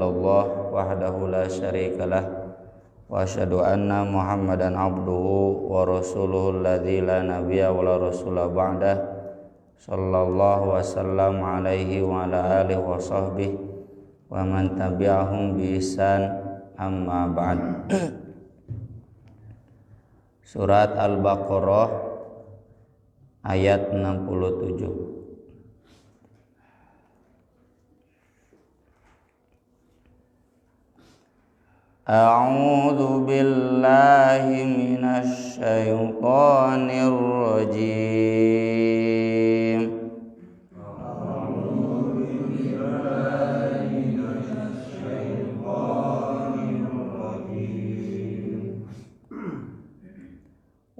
Allah wahdahu la syarikalah wa asyhadu anna Muhammadan abduhu wa rasuluhu alladzi la nabiyya wa la rasula ba'dah sallallahu wasallam alaihi wa ala alihi wa sahbihi wa man tabi'ahum bi ihsan amma ba'd. Surat Al-Baqarah ayat 67. A'udzu billahi minasy syaithanir rajim.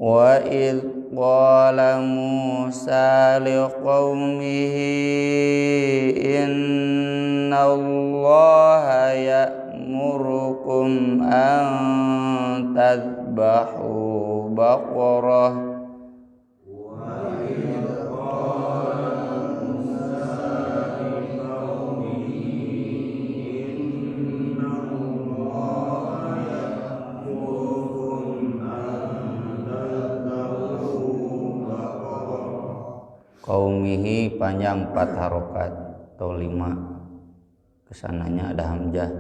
Wa idh qala Musa liqaumihi inna Allaha ya'murukum an tadhbahu baqarah qaumihi panjang 4 harokat atau 5, kesananya ada hamzah.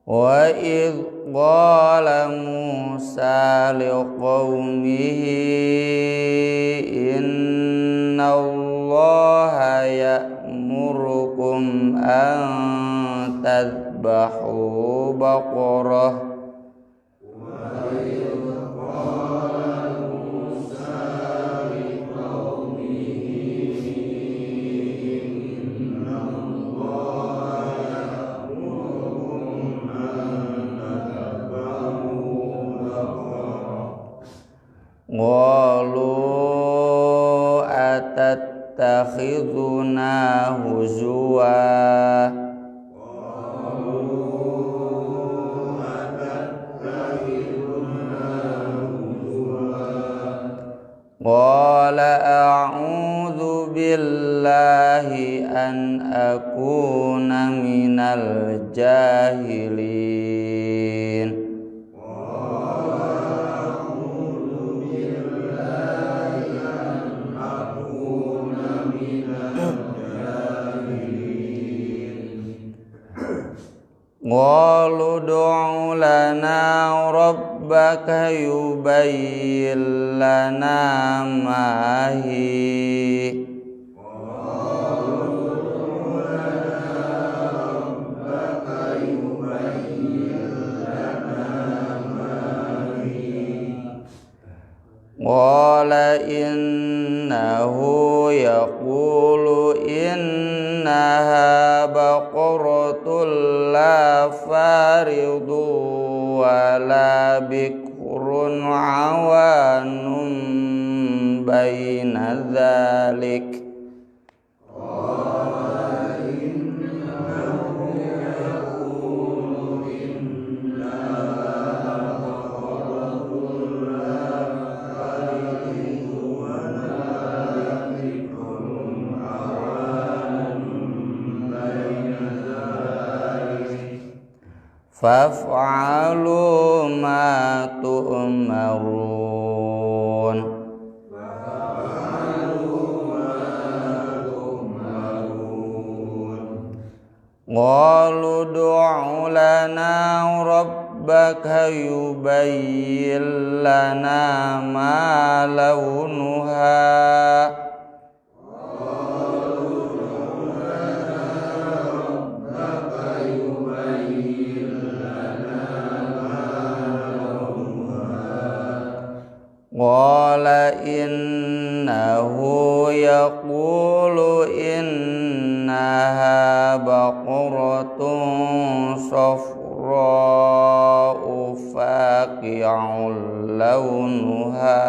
Wa idh qala Musa liqaumihi inna Allaha ya'murukum an tadhbahu baqarah qalu atattakhiduna huzwa qala a'udzu billahi an akuna minal jahilin. Qalu du'u lana rabbaka yubayyin lana ma hi qala innahu yaqulu innaha baqaratul la faridu wa la bikrun awanum baina dzalik. Faf'alu ma tu'marun. Qalu du'u lana rabbaka yubayyin lana ma launuha qala innahu yaqulu innaha baqaratun safra'u faqi'un launuha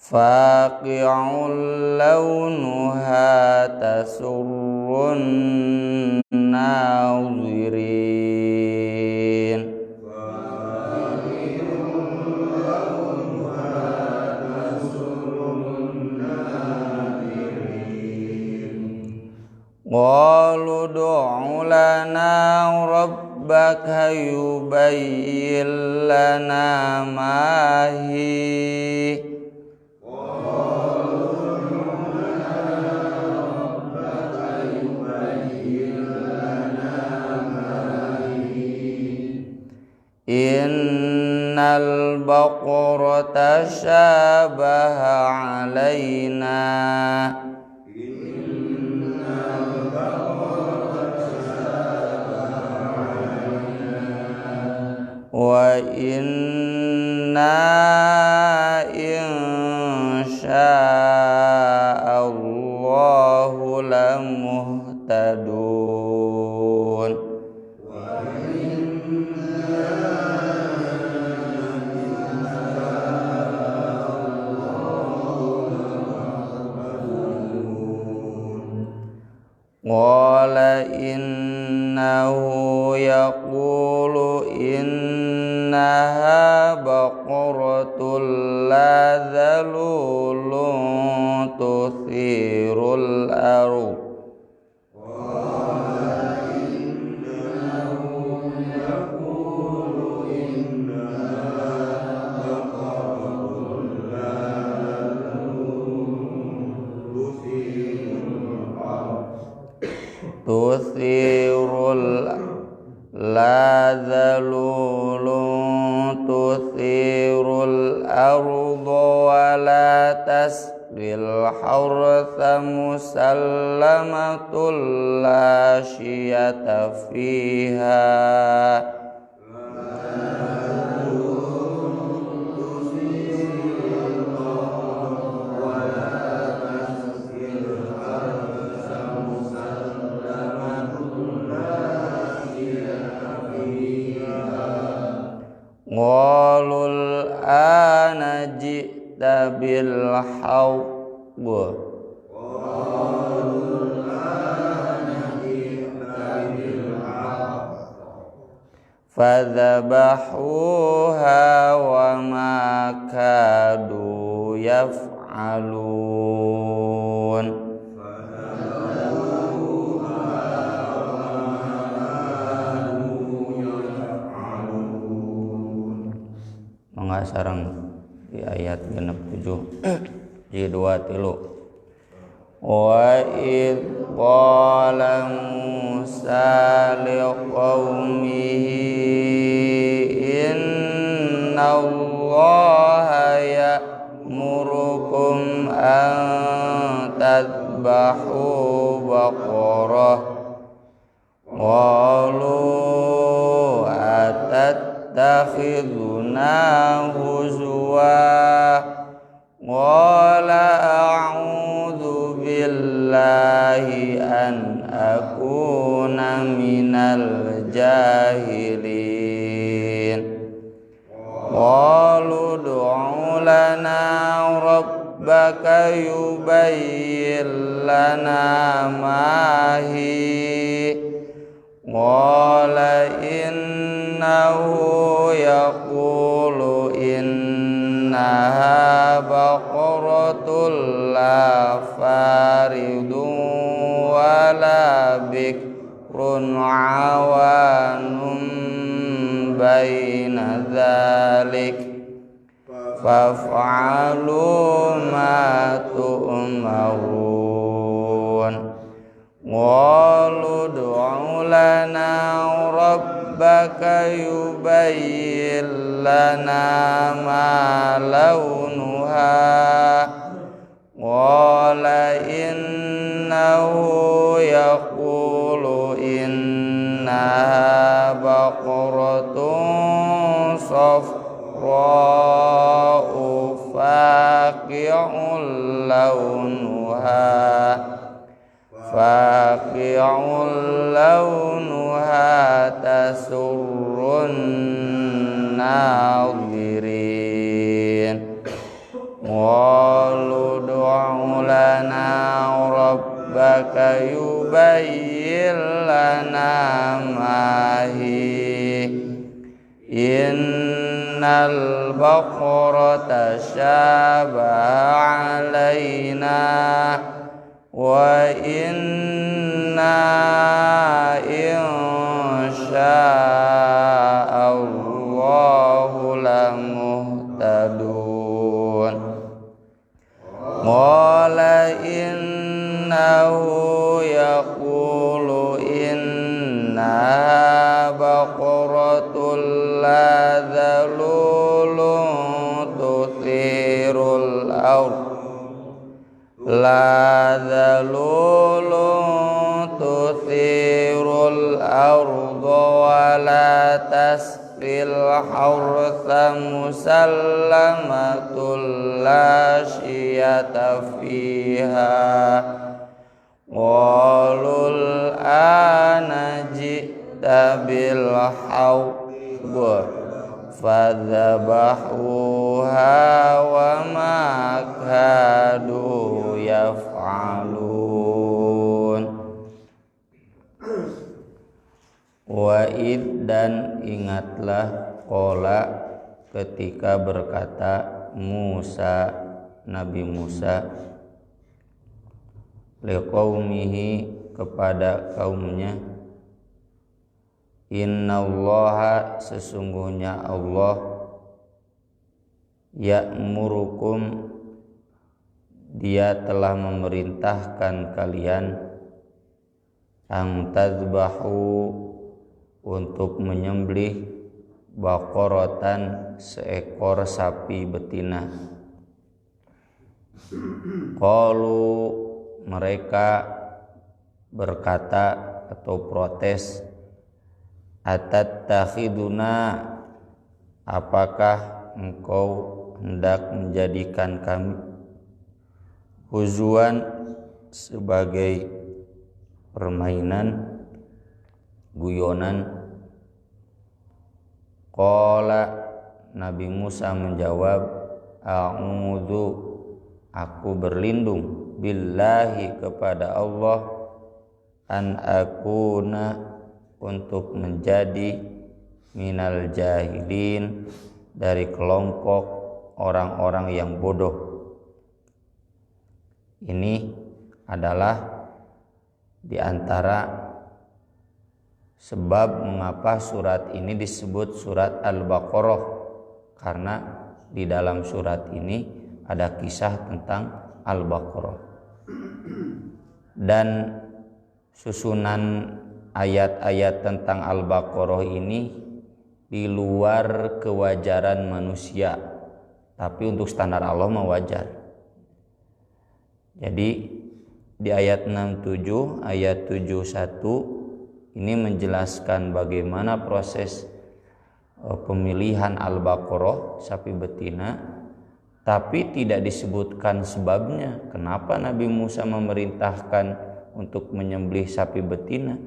fa faqi'ul launuha tasurrun nazirin. Qalu du'u lana rabbaka yubayyin lana ma hi. Innal baqarata syabaha alaina wa inna insya'allahu lamuhtadun. Qala innahu yaqulu innaha baqaratul la dhalulun tuthirul ardh. Tuthirul la dhalulun tuthirul arda wa la tasqil hartha musallamatul la syiyata fiha. Qalul ana ji'ta bil haqq fadhabahuha wa ma kadu yaf'alun. Mangga sareng di ayat 67 di 23. Wa id qala Musa liqaumihi inna Allaha ya'murukum an tadbahu baqarah. Qalu atattakhiduna huzwa. Qala a'udzu billahi an akuna minal jahilin. Qalu du'u lana rabbaka yubayyin lana ma hi. Qala innahu yaqulu innaha baqaratul la faridun wa la bikrun awanum baina dzalik faf'alu ma tu'marun. Qalu du'u lana rabbaka yubayyin lana ma launuha. Qala innahu yaqulu innaha baqaratun safra'u faqi'ul launuha tasurrun nazirin. Qalu rabbaka yubayyin lana ma hi innal baqarata syaba alaina wa inna insya'allahu lamuhtadun. Qala innahu yaqulu inna baqaratul la dhalulun tuthirul ardh la dhalulun tuthirul arda wa la tasqil hartha musallamatul la syiyata fiha walul ana ji'ta bil haqq fadzabahuha wa ma kadu yaf'alun. Wa id dan ingatlah qala ketika berkata Musa, Nabi Musa, liqaumihi kepada kaumnya, innallaha sesungguhnya Allah ya'murukum dia telah memerintahkan kalian ang tadzbahu untuk menyembelih baqaratan seekor sapi betina. Qalu mereka berkata atau protes, atattakhiduna apakah engkau hendak menjadikan kami huzuan sebagai permainan guyonan. Qala Nabi Musa menjawab, a'udzu aku berlindung billahi kepada Allah an akuna untuk menjadi minal jahilin dari kelompok orang-orang yang bodoh. Ini adalah di antara sebab mengapa surat ini disebut surat Al-Baqarah, karena di dalam surat ini ada kisah tentang Al-Baqarah. Dan susunan ayat-ayat tentang Al-Baqarah ini di luar kewajaran manusia, tapi untuk standar Allah mah wajar. Jadi di ayat 67, ayat 71 ini menjelaskan bagaimana proses pemilihan Al-Baqarah sapi betina, tapi tidak disebutkan sebabnya kenapa Nabi Musa memerintahkan untuk menyembelih sapi betina.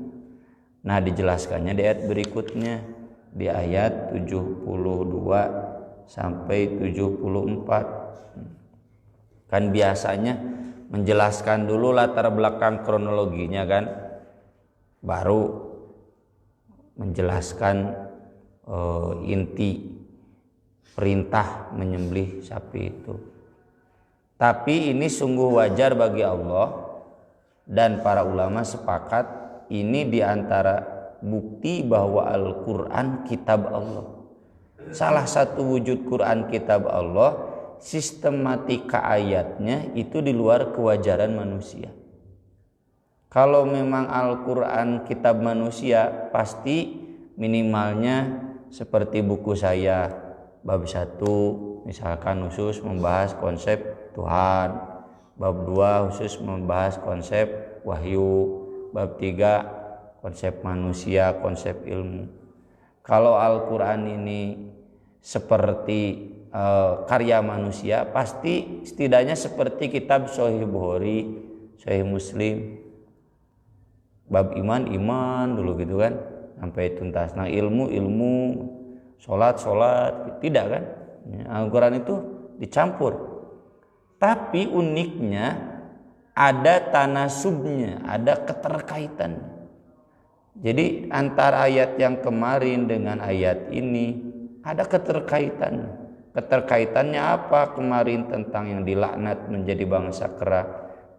Nah, dijelaskannya di ayat berikutnya, di ayat 72 sampai 74. Kan biasanya menjelaskan dulu latar belakang kronologinya kan, baru menjelaskan inti perintah menyembelih sapi itu. Tapi ini sungguh wajar bagi Allah, dan para ulama sepakat ini diantara bukti bahwa Al-Quran kitab Allah. Salah satu wujud Quran kitab Allah, sistematika ayatnya itu di luar kewajaran manusia. Kalau memang Al-Quran kitab manusia, pasti minimalnya seperti buku saya bab 1 misalkan khusus membahas konsep Tuhan, bab 2 khusus membahas konsep wahyu, bab 3 konsep manusia, konsep ilmu. Kalau Al-Quran ini seperti karya manusia, pasti setidaknya seperti kitab Sahih Bukhari, Sahih Muslim, bab iman dulu gitu kan, sampai tuntas. Nah, ilmu sholat tidak kan. Al-Quran itu dicampur. Tapi uniknya ada tanasubnya, ada keterkaitan. Jadi antara ayat yang kemarin dengan ayat ini ada keterkaitan. Keterkaitannya apa? Kemarin tentang yang dilaknat menjadi bangsa kera.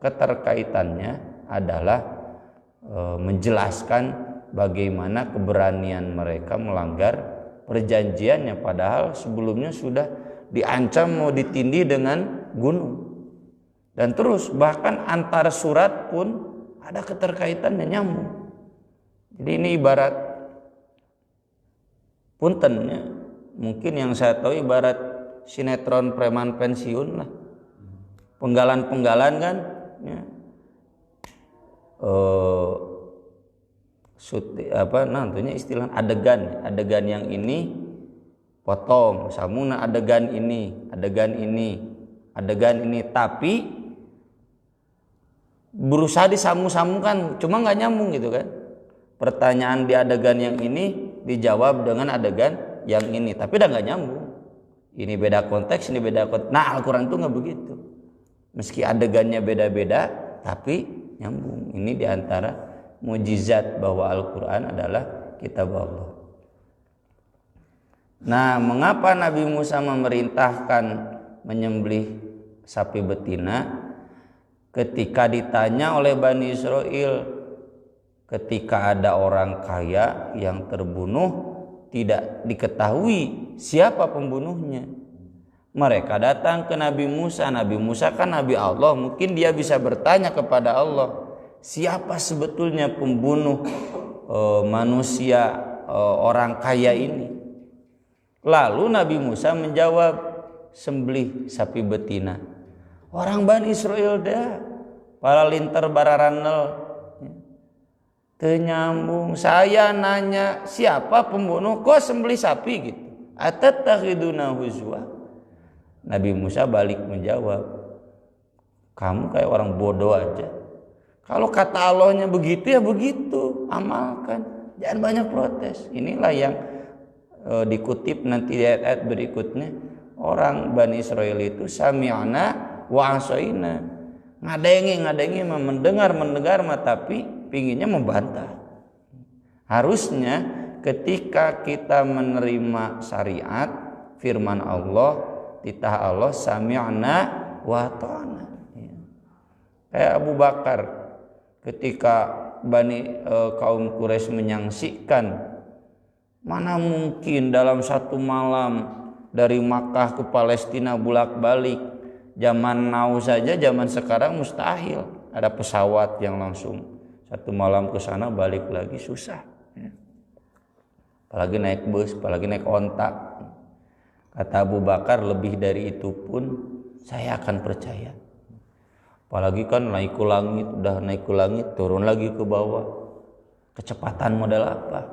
Keterkaitannya adalah menjelaskan bagaimana keberanian mereka melanggar perjanjiannya, padahal sebelumnya sudah diancam mau ditindih dengan gunung. Dan terus bahkan antar surat pun ada keterkaitannya, nyambung. Jadi ini ibarat puntennya, mungkin yang saya tahu ibarat sinetron preman pensiun lah, penggalan-penggalan kan ya. Nantinya istilah adegan yang ini potong samuna adegan ini, tapi berusaha disamu-samukan, cuma nggak nyambung gitu kan. Pertanyaan di adegan yang ini dijawab dengan adegan yang ini, tapi udah nggak nyambung. Ini beda konteks, ini beda konteks. Nah, Al-Quran itu nggak begitu. Meski adegannya beda-beda, tapi nyambung. Ini diantara mukjizat bahwa Al-Quran adalah kitab Allah. Nah, mengapa Nabi Musa memerintahkan menyembelih sapi betina? Ketika ditanya oleh Bani Israel, ketika ada orang kaya yang terbunuh, tidak diketahui siapa pembunuhnya. Mereka datang ke Nabi Musa. Nabi Musa kan Nabi Allah, mungkin dia bisa bertanya kepada Allah, siapa sebetulnya pembunuh manusia orang kaya ini. Lalu Nabi Musa menjawab, sembelih sapi betina. Orang Bani Israel dah para linter bararanel tenyambung. Saya nanya siapa pembunuh, kok sembelih sapi gitu. Atattakhiduna huzwa. Nabi Musa balik menjawab, kamu kayak orang bodoh aja. Kalau kata Allahnya begitu ya begitu, amalkan. Jangan banyak protes. Inilah yang dikutip nanti di ayat-ayat berikutnya. Orang Bani Israel itu sami'na wa asaina, ngadengi mendengar tapi pinginnya membantah. Harusnya ketika kita menerima syariat firman Allah, titah Allah, sami'na wa ta'ana. Kayak Abu Bakar ketika kaum Quraisy menyaksikan, mana mungkin dalam satu malam dari Makkah ke Palestina bolak-balik. Zaman now saja, zaman sekarang mustahil ada pesawat yang langsung satu malam ke sana balik lagi, susah. Apalagi naik bus, apalagi naik onta. Kata Abu Bakar, lebih dari itu pun saya akan percaya. Apalagi kan naik ke langit, udah naik ke langit turun lagi ke bawah. Kecepatan model apa?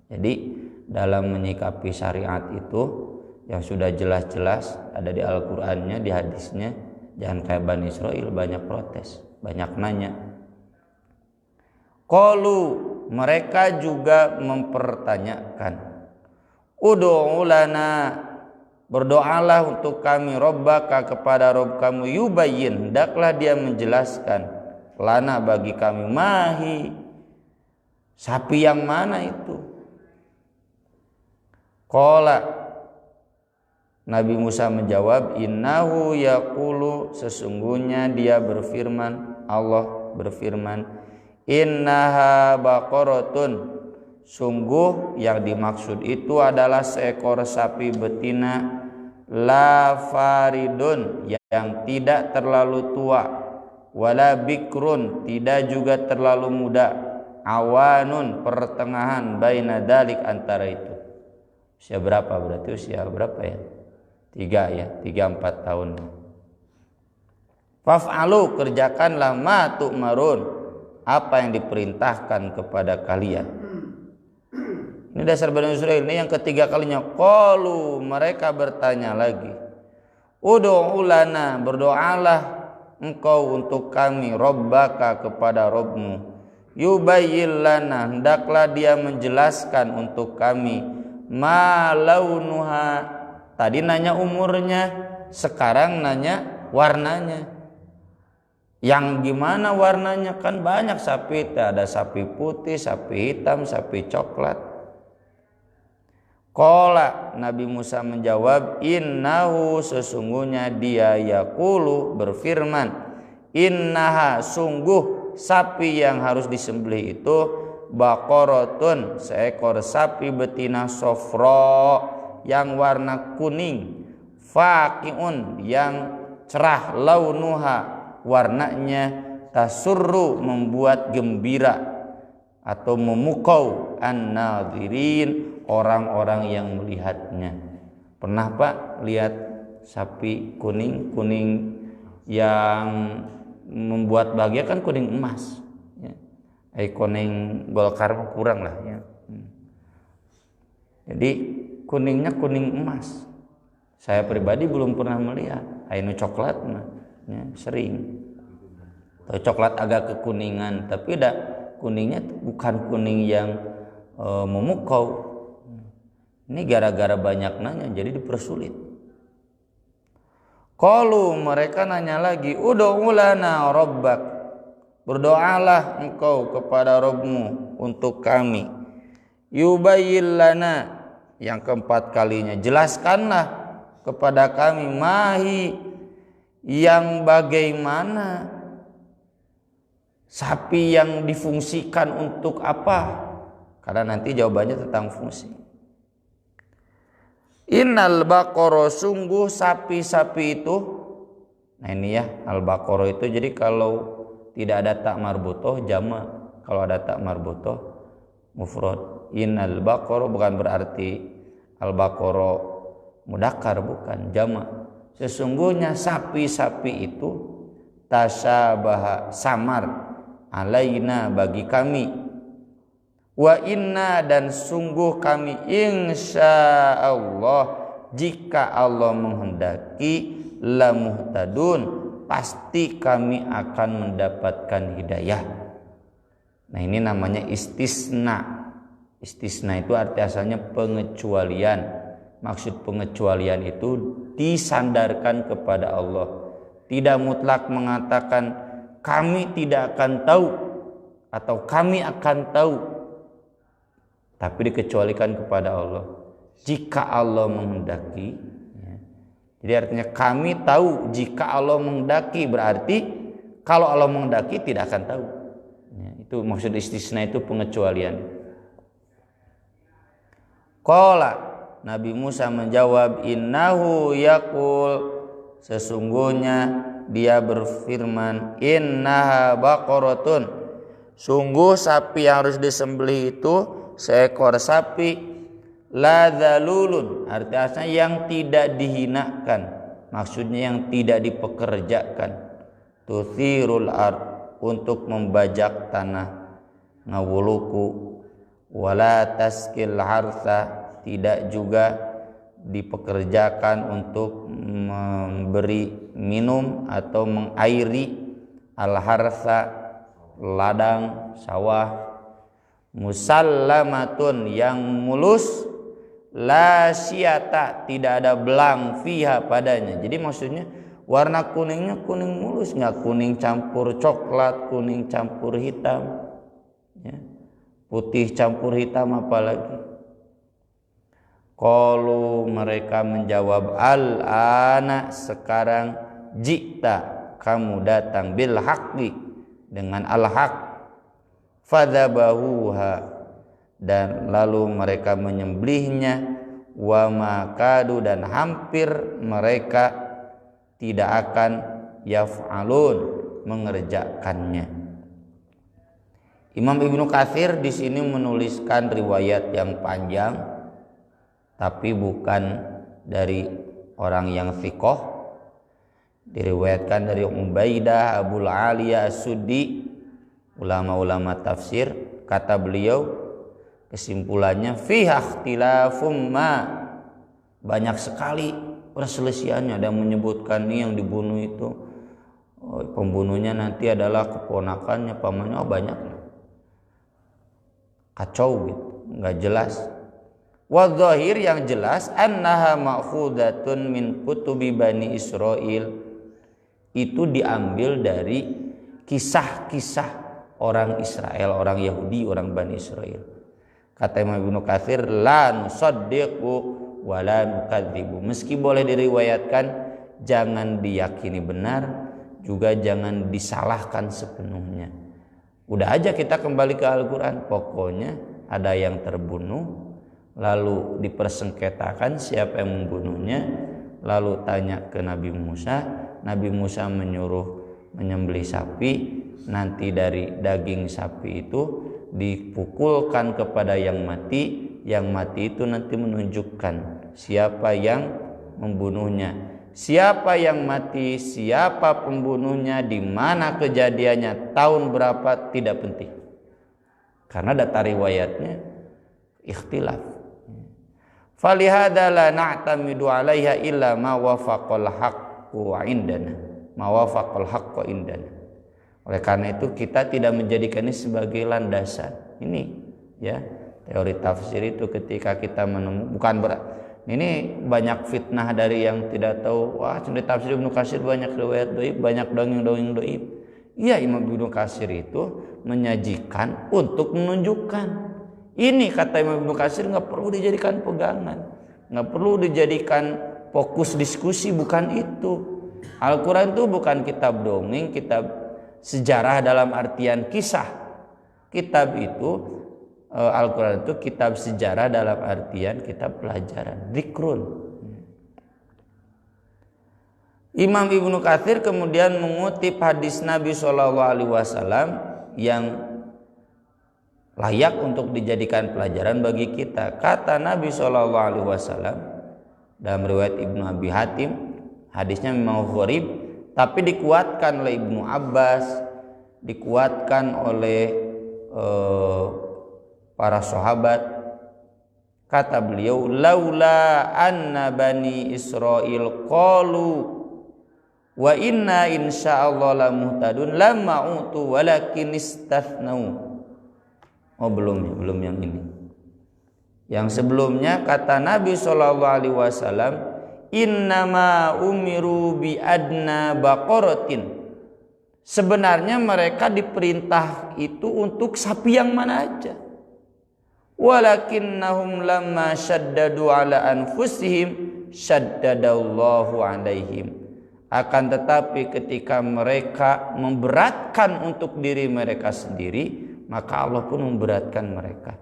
Jadi dalam menyikapi syariat itu yang sudah jelas-jelas ada di Al-Qur'annya, di hadisnya, jangan kayak Bani Israel banyak protes, banyak nanya. Qalu, mereka juga mempertanyakan, ud'u lana, berdoalah untuk kami, rabbaka, kepada Rabb kamu, yubayyin, hendaklah dia menjelaskan, lana, bagi kami, mahi, sapi yang mana itu. Qala, Nabi Musa menjawab, innahu yaqulu, sesungguhnya dia berfirman, Allah berfirman, innaha baqaratun, sungguh yang dimaksud itu adalah seekor sapi betina, la faridun, yang tidak terlalu tua, wala bikrun, tidak juga terlalu muda, awanun, pertengahan, baina dalik, antara itu. Usia berapa berarti? Usia berapa ya? 3-4 tahun. Faf'alu, kerjakanlah ma tu'marun, apa yang diperintahkan kepada kalian. Ini dasar Bani Israil. Ini yang ketiga kalinya. Qalu, mereka bertanya lagi, ud'u lana, berdoalah engkau untuk kami, rabbaka, kepada Rabbmu, yubayyin lana, hendaklah dia menjelaskan untuk kami, ma launuha, tadi nanya umurnya, sekarang nanya warnanya. Yang gimana warnanya? Kan banyak sapi, ada sapi putih, sapi hitam, sapi coklat. Qala, Nabi Musa menjawab, innahu, sesungguhnya dia, yaqulu, berfirman, innaha, sungguh sapi yang harus disembelih itu baqaratun, seekor sapi betina sofro, yang warna kuning, faqiun, yang cerah, launuha, warnanya, tasurru, membuat gembira atau memukau, an-nadhirin, orang-orang yang melihatnya. Pernah Pak lihat sapi kuning yang membuat bahagia? Kan kuning emas ya. Kuning Golkar kurang lah ya. Jadi kuningnya kuning emas. Saya pribadi belum pernah melihat. Ainu coklat ya, sering. Atau coklat agak kekuningan, tapi kuningnya bukan kuning yang memukau. Ini gara-gara banyak nanya jadi dipersulit. Qalu, mereka nanya lagi, ud'u lana rabbak, berdoalah engkau kepada Rabbmu untuk kami. Yubayyin lana, yang keempat kalinya, jelaskanlah kepada kami, mahi, yang bagaimana sapi yang difungsikan untuk apa? Karena nanti jawabannya tentang fungsi. Innal baqara, sungguh sapi-sapi itu. Nah ini ya, al-baqara itu jadi kalau tidak ada tak marbutoh jama', kalau ada tak marbutoh mufrad. Innal baqara bukan berarti al-baqara mudzakkar, bukan, jama'. Sesungguhnya sapi-sapi itu tasyabaha, samar, alaina, bagi kami. Wa inna, dan sungguh kami, insya Allah, jika Allah menghendaki, la muhtadun, pasti kami akan mendapatkan hidayah. Nah ini namanya istisna. Istisna itu arti asalnya pengecualian. Maksud pengecualian itu disandarkan kepada Allah. Tidak mutlak mengatakan kami tidak akan tahu atau kami akan tahu, tapi dikecualikan kepada Allah. Jika Allah menghendaki ya. Jadi artinya kami tahu jika Allah menghendaki, berarti kalau Allah menghendaki tidak akan tahu ya. Itu maksud istisna, itu pengecualian. Qala, Nabi Musa menjawab, innahu yaqul, sesungguhnya dia berfirman, innaha baqaratun, sungguh sapi yang harus disembelih itu seekor sapi, la dzalulun, artinya yang tidak dihinakan, maksudnya yang tidak dipekerjakan, tuthirul ard, untuk membajak tanah, ngawuluku, wala taskil harsa, tidak juga dipekerjakan untuk memberi minum atau mengairi al harsa, ladang sawah, musallamatun, yang mulus, la syiata, tidak ada belang, fiha, padanya. Jadi maksudnya warna kuningnya kuning mulus, nggak kuning campur coklat, kuning campur hitam ya. Putih campur hitam apalagi. Qalu, mereka menjawab, al-ana, sekarang, jita, kamu datang, bil haqqi, dengan al-haq, fadzabahuha, dan lalu mereka menyembelihnya, wa makadu, dan hampir mereka tidak akan yaf'alun, mengerjakannya. Imam Ibnu Katsir di sini menuliskan riwayat yang panjang, tapi bukan dari orang yang thiqah. Diriwayatkan dari Ubaidah Abul Aliyah As-Suddi, ulama-ulama tafsir. Kata beliau, kesimpulannya, fiha ikhtilafum ma, banyak sekali perselisihannya. Ada yang menyebutkan ini yang dibunuh itu pembunuhnya nanti adalah keponakannya, pamannya, banyak, kacau gitu, nggak jelas. Wadh-dhahir, yang jelas, annaha ma'khudatun min kutubi Bani Israil, itu diambil dari kisah-kisah orang Israel, orang Yahudi, orang Bani Israel. Kata Imam Ibnu Katsir, la nusaddiqu wa la nukadzibu. Meski boleh diriwayatkan, jangan diyakini benar, juga jangan disalahkan sepenuhnya. Udah aja kita kembali ke Al-Quran. Pokoknya ada yang terbunuh, lalu dipersengketakan siapa yang membunuhnya, lalu tanya ke Nabi Musa. Nabi Musa menyuruh menyembelih sapi, nanti dari daging sapi itu dipukulkan kepada yang mati itu nanti menunjukkan siapa yang membunuhnya. Siapa yang mati, siapa pembunuhnya, di mana kejadiannya, tahun berapa, tidak penting. Karena data riwayatnya ikhtilaf. Falihada la na'tamidu 'alaiha illa ma wafaqal haqqu indana. Ma wafaqal haqqu indana. Oleh karena itu kita tidak menjadikan ini sebagai landasan. Ini ya, teori tafsir itu ketika kita menemukan ini banyak fitnah dari yang tidak tahu. Wah, di tafsir Ibnu Katsir banyak riwayat dhaif, banyak dongeng dhaif. Iya, Imam Ibnu Katsir itu menyajikan untuk menunjukkan. Ini kata Imam Ibnu Katsir nggak perlu dijadikan pegangan, nggak perlu dijadikan fokus diskusi, bukan itu. Al-Quran itu bukan kitab dongeng, kitab sejarah dalam artian kisah. Kitab itu Al-Quran itu kitab sejarah dalam artian kitab pelajaran, dzikrun. Imam Ibnu Katsir kemudian mengutip hadis Nabi SAW yang layak untuk dijadikan pelajaran bagi kita. Kata Nabi SAW dalam riwayat Ibnu Abi Hatim, hadisnya memang gharib, tapi dikuatkan oleh Ibnu Abbas, dikuatkan oleh para sahabat. Kata beliau, laula anna bani Israil qalu wa inna insyaallah la muhtadun lamma utu walakin istathnau. Oh, belum yang ini. Yang sebelumnya kata Nabi SAW, innama umiru bi adna baqaratin. Sebenarnya mereka diperintah itu untuk sapi yang mana aja. Walakinnahum lamma syaddadu ala anfusihim syaddadallahu alaihim. Akan tetapi ketika mereka memberatkan untuk diri mereka sendiri, maka Allah pun memberatkan mereka.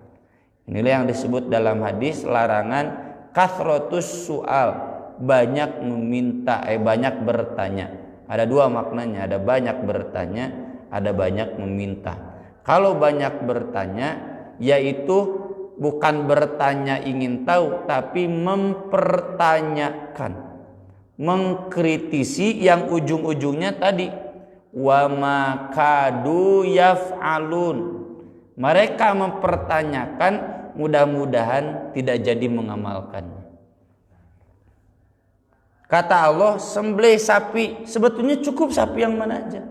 Inilah yang disebut dalam hadis larangan kathratus su'al, banyak meminta, banyak bertanya. Ada dua maknanya, ada banyak bertanya, ada banyak meminta. Kalau banyak bertanya, yaitu bukan bertanya ingin tahu, tapi mempertanyakan, mengkritisi yang ujung-ujungnya tadi wa ma kadu yaf'alun. Mereka mempertanyakan, mudah-mudahan tidak jadi mengamalkannya. Kata Allah, sembelih sapi, sebetulnya cukup sapi yang mana aja.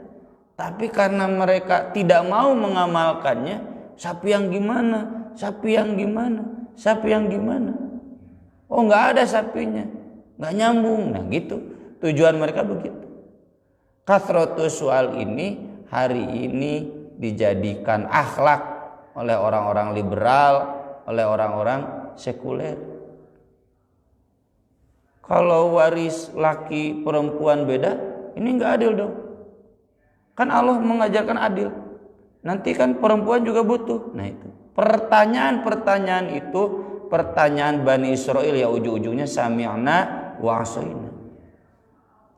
Tapi karena mereka tidak mau mengamalkannya, sapi yang gimana? Sapi yang gimana? Sapi yang gimana? Oh, nggak ada sapinya, nggak nyambung. Nah gitu, tujuan mereka begitu. Kathratus soal ini hari ini dijadikan akhlak oleh orang-orang liberal, oleh orang-orang sekuler. Kalau waris laki perempuan beda, ini nggak adil dong. Kan Allah mengajarkan adil. Nanti kan perempuan juga butuh. Nah itu. Pertanyaan-pertanyaan itu pertanyaan Bani Israel ya, ujung-ujungnya sami'na wa asaina.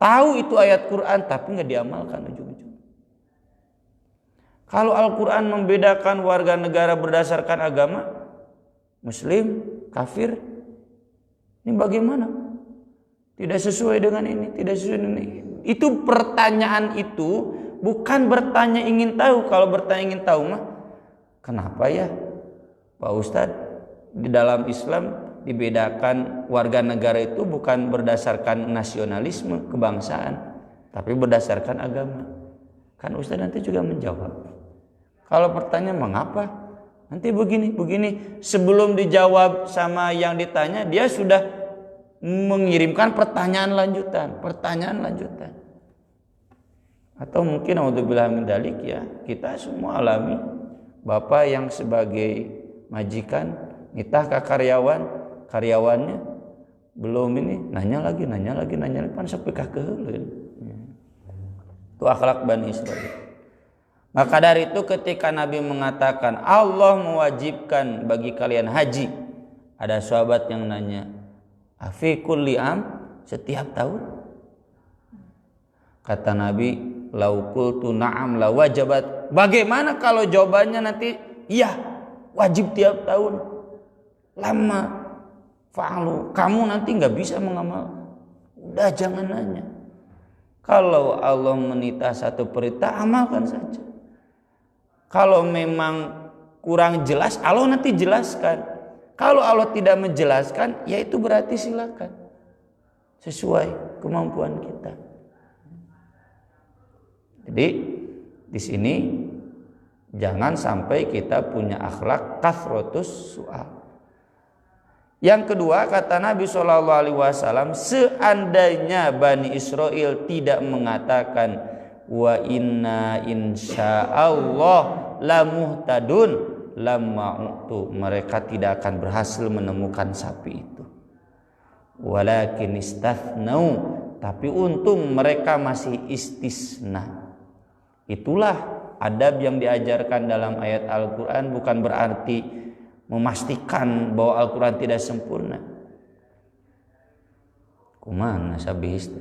Tahu itu ayat Quran tapi nggak diamalkan ujung-ujung. Kalau Al-Quran membedakan warga negara berdasarkan agama, Muslim, kafir, ini bagaimana? Tidak sesuai dengan ini, tidak sesuai dengan ini. Itu pertanyaan itu bukan bertanya ingin tahu. Kalau bertanya ingin tahu mah, kenapa ya Pak Ustadz, di dalam Islam dibedakan warga negara itu bukan berdasarkan nasionalisme, kebangsaan, tapi berdasarkan agama. Kan Ustadz nanti juga menjawab. Kalau pertanyaan mengapa? Nanti begini. Sebelum dijawab sama yang ditanya, dia sudah mengirimkan pertanyaan lanjutan. Atau mungkin naudzubillah min dzalik ya, kita semua alami bapak yang sebagai majikan nitah ke karyawannya belum ini nanya lagi pan sampai ka keheuleuh. Itu akhlak Bani Israil. Maka dari itu ketika Nabi mengatakan Allah mewajibkan bagi kalian haji, ada sahabat yang nanya, afi kulli am, setiap tahun? Kata Nabi, lau qultu na'am la wajabat. Bagaimana kalau jawabannya nanti iya, wajib tiap tahun? Lama fa'alu, kamu nanti enggak bisa mengamal. Udah jangan nanya. Kalau Allah menitah satu perintah, amalkan saja. Kalau memang kurang jelas, Allah nanti jelaskan. Kalau Allah tidak menjelaskan, ya itu berarti silakan. Sesuai kemampuan kita. Jadi di sini jangan sampai kita punya akhlak kathratus su'al. Yang kedua kata Nabi SAW, seandainya Bani Israil tidak mengatakan wa inna insyaallah lamuhtadun lama'utu, mereka tidak akan berhasil menemukan sapi itu. Walakin istathnau, tapi untung mereka masih istisna. Itulah adab yang diajarkan dalam ayat Al-Quran, bukan berarti memastikan bahwa Al-Quran tidak sempurna. Kumana sabis?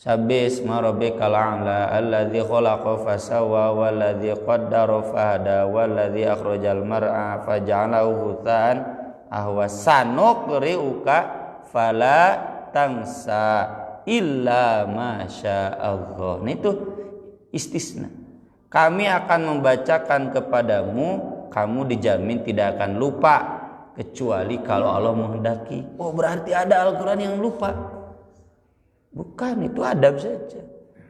Sabis ma rabbikal a'la alladzi khalaqa fasawa walladzi qaddara fahada walladzi akhrajal mar'a faja'alahu ghuthan ahwa sanuqri'uka fala tangsa illa masya Allah. Nah itu istisna. Kami akan membacakan kepadamu, kamu dijamin tidak akan lupa kecuali kalau Allah menghendaki. Oh berarti ada Al-Quran yang lupa? Bukan, itu adab saja.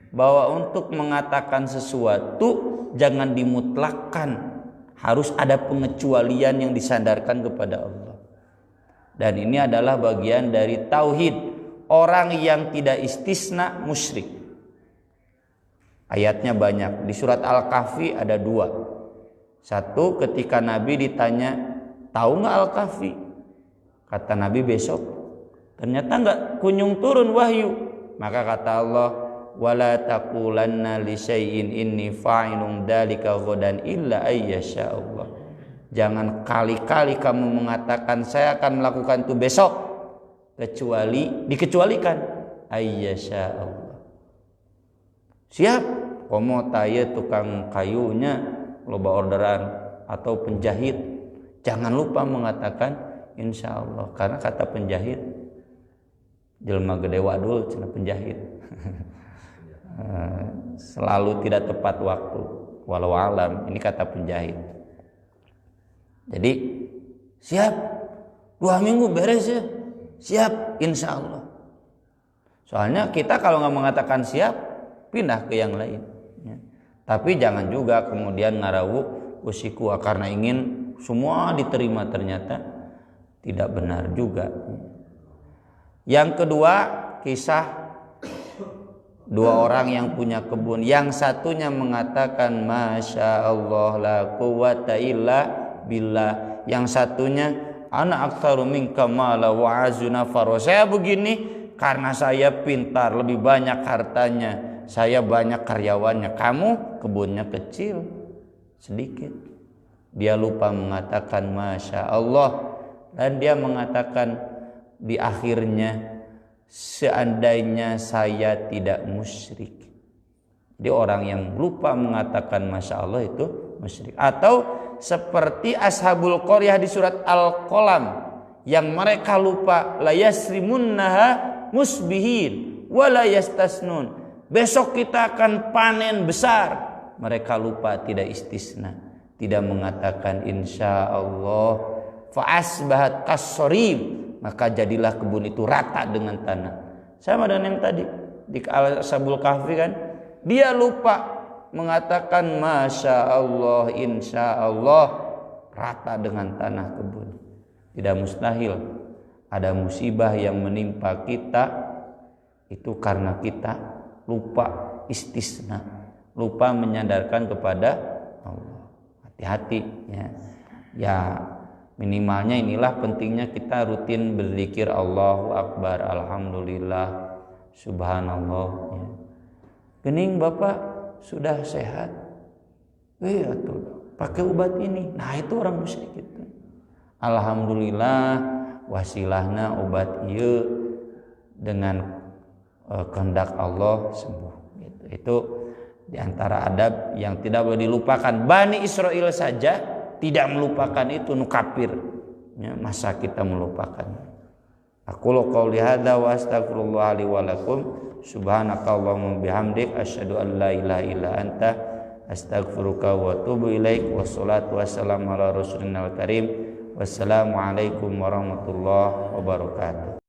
Bahwa untuk mengatakan sesuatu jangan dimutlakkan, harus ada pengecualian yang disandarkan kepada Allah. Dan ini adalah bagian dari tauhid. Orang yang tidak istisna musyrik. Ayatnya banyak. Di surat Al-Kahfi ada 2. Satu, ketika Nabi ditanya, tahu nggak Al-Kahfi? Kata Nabi besok. Ternyata nggak kunjung turun wahyu. Maka kata Allah, wala taqulanna li syai'in inni fa'ilun dzalika ghadan illa ayyasha Allah. Jangan kali-kali kamu mengatakan saya akan melakukan itu besok, kecuali dikecualikan ayyasha Allah. Siap, komo taya tukang kayunya loba orderan atau penjahit, jangan lupa mengatakan insyaallah, karena kata penjahit jelma gede wadul cenah penjahit selalu tidak tepat waktu, walau alam, ini kata penjahit. Jadi siap 2 minggu beres ya, siap insya Allah. Soalnya kita kalau nggak mengatakan siap, pindah ke yang lain ya. Tapi jangan juga kemudian ngarawuk usiku karena ingin semua diterima, ternyata tidak benar juga. Yang kedua, kisah 2 orang yang punya kebun. Yang satunya mengatakan masya Allah la quwwata illa billah. Yang satunya ana aktsaru minka mala wa azu nafar. Saya begini karena saya pintar, lebih banyak hartanya, saya banyak karyawannya. Kamu kebunnya kecil, sedikit. Dia lupa mengatakan masya Allah, dan dia mengatakan di akhirnya, seandainya saya tidak musyrik. Jadi orang yang lupa mengatakan masya Allah itu musyrik. Atau seperti ashabul qaryah di surat Al-Qalam, yang mereka lupa la yasrimunnaha musbihin wa la yastasnun. Besok kita akan panen besar. Mereka lupa, tidak istisna, tidak mengatakan insya Allah. Fa asbahat kassorib, maka jadilah kebun itu rata dengan tanah. Sama dengan yang tadi di Ashabul Kahfi kan, dia lupa mengatakan masya Allah, insya Allah, rata dengan tanah kebun. Tidak mustahil ada musibah yang menimpa kita itu karena kita lupa istisna, lupa menyandarkan kepada Allah. Hati-hati ya. Ya minimalnya inilah pentingnya kita rutin berzikir Allahu Akbar, Alhamdulillah, Subhanallah ya. Gening Bapak sudah sehat, atuh pakai obat ini. Nah itu orang musyrik itu. Alhamdulillah wasilahna obat ieu dengan kehendak Allah sembuh gitu. Itu diantara adab yang tidak boleh dilupakan. Bani Israel saja tidak melupakan itu, nu kafir ya, masa kita melupakan. Aqulu qouli hadza wa astaghfirullah li wa lakum subhanakallahumma bihamdik asyhadu an la ilaha illa anta astaghfiruka wa atubu ilaik. Wassalatu wassalamu ala rasulina karim. Wassalamu alaikum warahmatullahi wabarakatuh.